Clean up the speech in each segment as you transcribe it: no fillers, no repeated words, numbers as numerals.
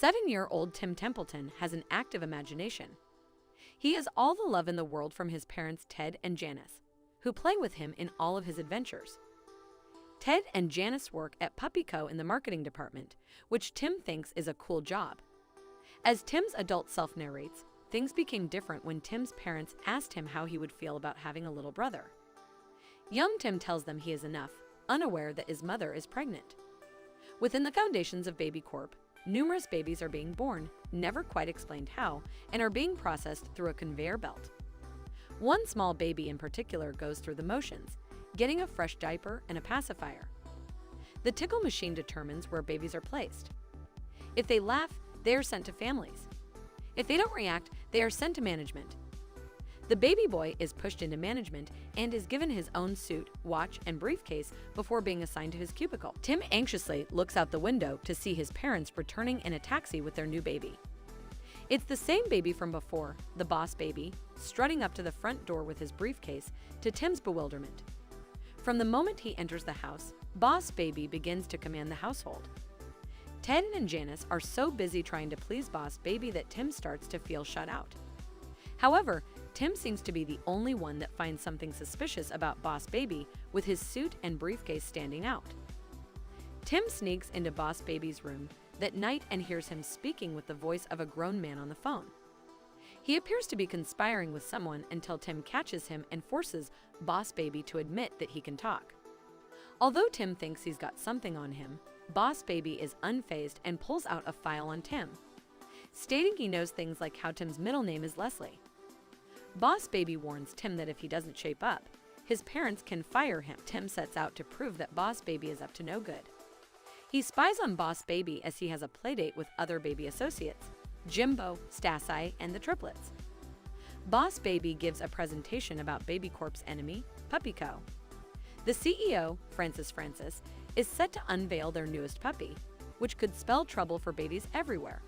7-year-old Tim Templeton has an active imagination. He has all the love in the world from his parents Ted and Janice, who play with him in all of his adventures. Ted and Janice work at Puppy Co. in the marketing department, which Tim thinks is a cool job. As Tim's adult self narrates, things became different when Tim's parents asked him how he would feel about having a little brother. Young Tim tells them he is enough, unaware that his mother is pregnant. Within the foundations of Baby Corp, numerous babies are being born, never quite explained how, and are being processed through a conveyor belt. One small baby in particular goes through the motions, getting a fresh diaper and a pacifier. The tickle machine determines where babies are placed. If they laugh, they are sent to families. If they don't react, they are sent to management. The baby boy is pushed into management and is given his own suit, watch, and briefcase before being assigned to his cubicle. Tim anxiously looks out the window to see his parents returning in a taxi with their new baby. It's the same baby from before, the boss baby, strutting up to the front door with his briefcase, to Tim's bewilderment. From the moment he enters the house, Boss Baby begins to command the household. Ted and Janice are so busy trying to please Boss Baby that Tim starts to feel shut out. However, Tim seems to be the only one that finds something suspicious about Boss Baby, with his suit and briefcase standing out. Tim sneaks into Boss Baby's room that night and hears him speaking with the voice of a grown man on the phone. He appears to be conspiring with someone until Tim catches him and forces Boss Baby to admit that he can talk. Although Tim thinks he's got something on him, Boss Baby is unfazed and pulls out a file on Tim, stating he knows things like how Tim's middle name is Leslie. Boss Baby warns Tim that if he doesn't shape up, his parents can fire him. Tim sets out to prove that Boss Baby is up to no good. He spies on Boss Baby as he has a playdate with other baby associates, Jimbo, Stassi, and the triplets. Boss Baby gives a presentation about Baby Corp's enemy, Puppy Co. The CEO, Francis, is set to unveil their newest puppy, which could spell trouble for babies everywhere.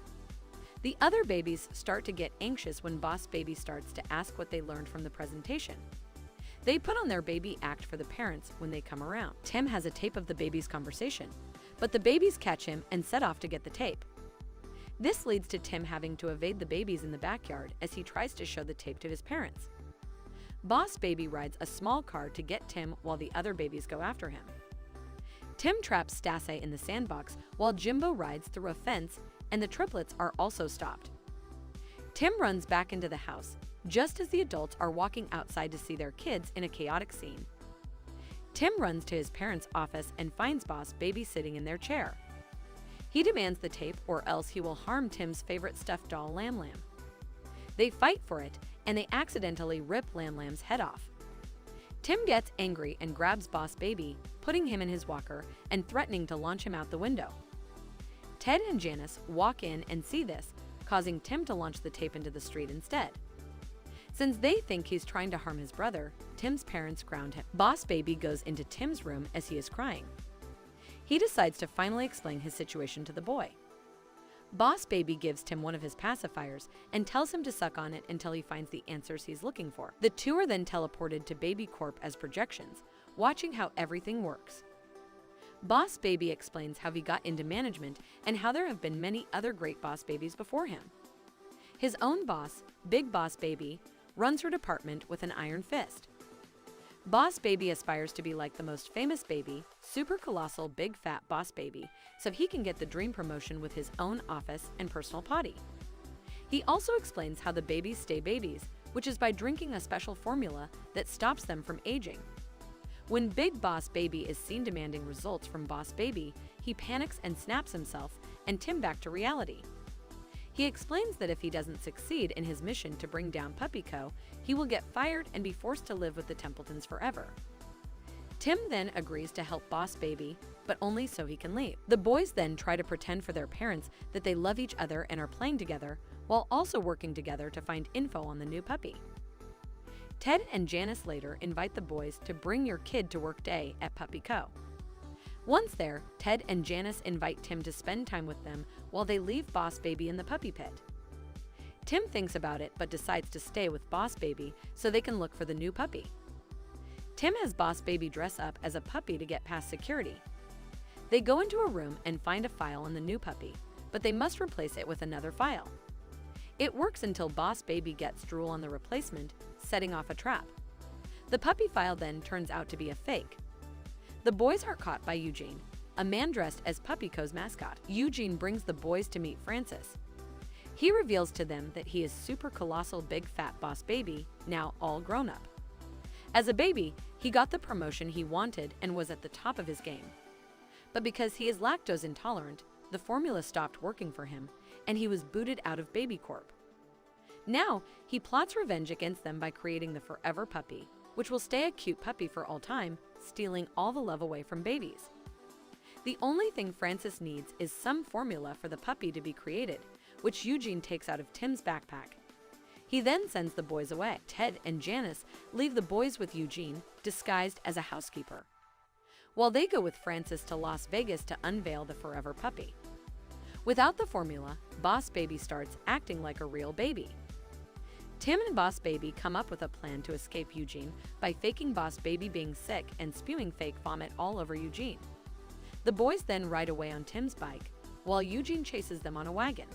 The other babies start to get anxious when Boss Baby starts to ask what they learned from the presentation. They put on their baby act for the parents when they come around. Tim has a tape of the baby's conversation, but the babies catch him and set off to get the tape. This leads to Tim having to evade the babies in the backyard as he tries to show the tape to his parents. Boss Baby rides a small car to get Tim while the other babies go after him. Tim traps Stassi in the sandbox while Jimbo rides through a fence, and the triplets are also stopped. Tim runs back into the house just as the adults are walking outside to see their kids in a chaotic scene. Tim runs to his parents' office and finds Boss Baby sitting in their chair. He demands the tape or else he will harm Tim's favorite stuffed doll, Lam Lam. They fight for it, and they accidentally rip Lam Lam's head off. Tim gets angry and grabs Boss Baby, putting him in his walker and threatening to launch him out the window. Ted and Janice walk in and see this, causing Tim to launch the tape into the street instead. Since they think he's trying to harm his brother, Tim's parents ground him. Boss Baby goes into Tim's room as he is crying. He decides to finally explain his situation to the boy. Boss Baby gives Tim one of his pacifiers and tells him to suck on it until he finds the answers he's looking for. The two are then teleported to Baby Corp as projections, watching how everything works. Boss Baby explains how he got into management and how there have been many other great Boss Babies before him. His own boss, Big Boss Baby, runs her department with an iron fist. Boss Baby aspires to be like the most famous baby, super colossal big fat Boss Baby, so he can get the dream promotion with his own office and personal potty. He also explains how the babies stay babies, which is by drinking a special formula that stops them from aging. When Big Boss Baby is seen demanding results from Boss Baby, he panics and snaps himself and Tim back to reality. He explains that if he doesn't succeed in his mission to bring down Puppy Co., he will get fired and be forced to live with the Templetons forever. Tim then agrees to help Boss Baby, but only so he can leave. The boys then try to pretend for their parents that they love each other and are playing together, while also working together to find info on the new puppy. Ted and Janice later invite the boys to bring your kid to work day at Puppy Co. Once there, Ted and Janice invite Tim to spend time with them while they leave Boss Baby in the puppy pit. Tim thinks about it but decides to stay with Boss Baby so they can look for the new puppy. Tim has Boss Baby dress up as a puppy to get past security. They go into a room and find a file on the new puppy, but they must replace it with another file. It works until Boss Baby gets drool on the replacement, setting off a trap. The puppy file then turns out to be a fake. The boys are caught by Eugene, a man dressed as PuppyCo's mascot. Eugene brings the boys to meet Francis. He reveals to them that he is super colossal big fat Boss Baby, now all grown up. As a baby, he got the promotion he wanted and was at the top of his game. But because he is lactose intolerant, the formula stopped working for him, and he was booted out of Baby Corp. Now, he plots revenge against them by creating the Forever Puppy, which will stay a cute puppy for all time, stealing all the love away from babies. The only thing Francis needs is some formula for the puppy to be created, which Eugene takes out of Tim's backpack. He then sends the boys away. Ted and Janice leave the boys with Eugene, disguised as a housekeeper, while they go with Francis to Las Vegas to unveil the Forever Puppy. Without the formula, Boss Baby starts acting like a real baby. Tim and Boss Baby come up with a plan to escape Eugene by faking Boss Baby being sick and spewing fake vomit all over Eugene. The boys then ride away on Tim's bike, while Eugene chases them on a wagon.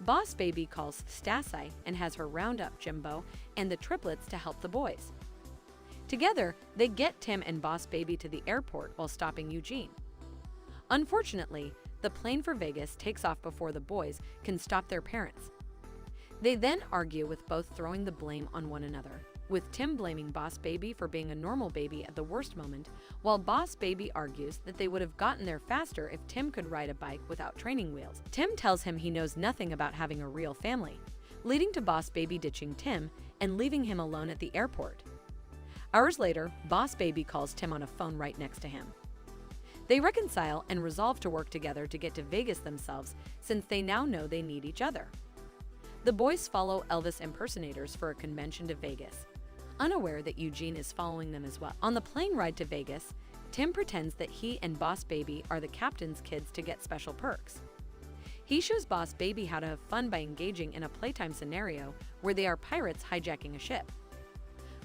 Boss Baby calls Stassi and has her round up Jimbo and the triplets to help the boys. Together, they get Tim and Boss Baby to the airport while stopping Eugene. Unfortunately, the plane for Vegas takes off before the boys can stop their parents. They then argue, with both throwing the blame on one another, with Tim blaming Boss Baby for being a normal baby at the worst moment, while Boss Baby argues that they would have gotten there faster if Tim could ride a bike without training wheels. Tim tells him he knows nothing about having a real family, leading to Boss Baby ditching Tim and leaving him alone at the airport. Hours later, Boss Baby calls Tim on a phone right next to him. They reconcile and resolve to work together to get to Vegas themselves, since they now know they need each other. The boys follow Elvis impersonators for a convention to Vegas, unaware that Eugene is following them as well. On the plane ride to Vegas, Tim pretends that he and Boss Baby are the captain's kids to get special perks. He shows Boss Baby how to have fun by engaging in a playtime scenario where they are pirates hijacking a ship.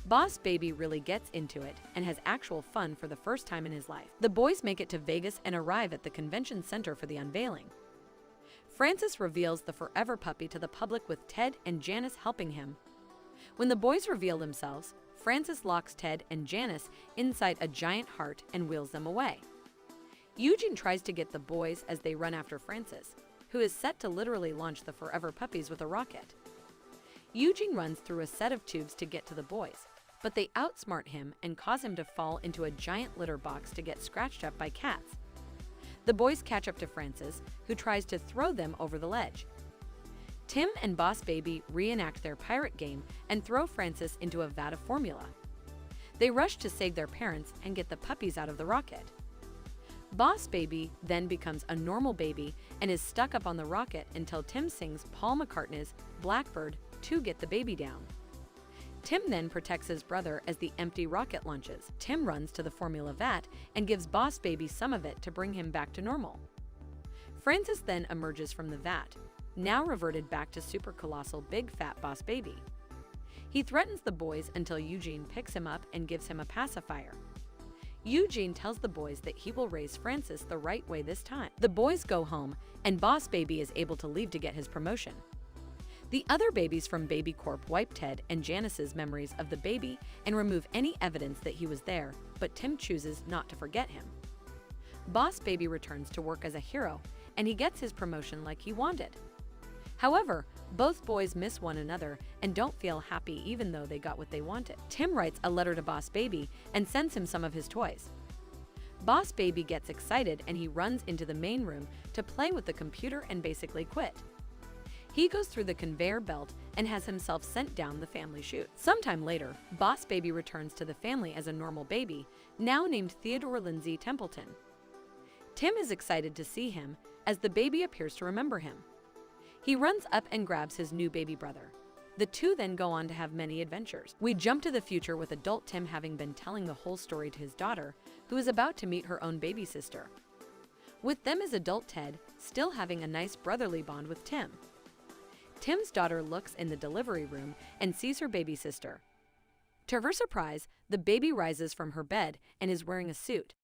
Boss Baby really gets into it and has actual fun for the first time in his life. The boys make it to Vegas and arrive at the convention center for the unveiling. Francis reveals the Forever Puppy to the public, with Ted and Janice helping him. When the boys reveal themselves, Francis locks Ted and Janice inside a giant heart and wheels them away. Eugene tries to get the boys as they run after Francis, who is set to literally launch the Forever Puppies with a rocket. Eugene runs through a set of tubes to get to the boys, but they outsmart him and cause him to fall into a giant litter box to get scratched up by cats. The boys catch up to Francis, who tries to throw them over the ledge. Tim and Boss Baby reenact their pirate game and throw Francis into a vat of formula. They rush to save their parents and get the puppies out of the rocket. Boss Baby then becomes a normal baby and is stuck up on the rocket until Tim sings Paul McCartney's Blackbird to get the baby down. Tim then protects his brother as the empty rocket launches. Tim runs to the formula vat and gives Boss Baby some of it to bring him back to normal. Francis then emerges from the vat, now reverted back to super colossal big fat Boss Baby. He threatens the boys until Eugene picks him up and gives him a pacifier. Eugene tells the boys that he will raise Francis the right way this time. The boys go home, and Boss Baby is able to leave to get his promotion. The other babies from Baby Corp wipe Ted and Janice's memories of the baby and remove any evidence that he was there, but Tim chooses not to forget him. Boss Baby returns to work as a hero, and he gets his promotion like he wanted. However, both boys miss one another and don't feel happy even though they got what they wanted. Tim writes a letter to Boss Baby and sends him some of his toys. Boss Baby gets excited and he runs into the main room to play with the computer and basically quit. He goes through the conveyor belt and has himself sent down the family chute. Sometime later, Boss Baby returns to the family as a normal baby, now named Theodore Lindsay Templeton. Tim is excited to see him, as the baby appears to remember him. He runs up and grabs his new baby brother. The two then go on to have many adventures. We jump to the future with adult Tim having been telling the whole story to his daughter, who is about to meet her own baby sister. With them is adult Ted, still having a nice brotherly bond with Tim. Tim's daughter looks in the delivery room and sees her baby sister. To her surprise, the baby rises from her bed and is wearing a suit.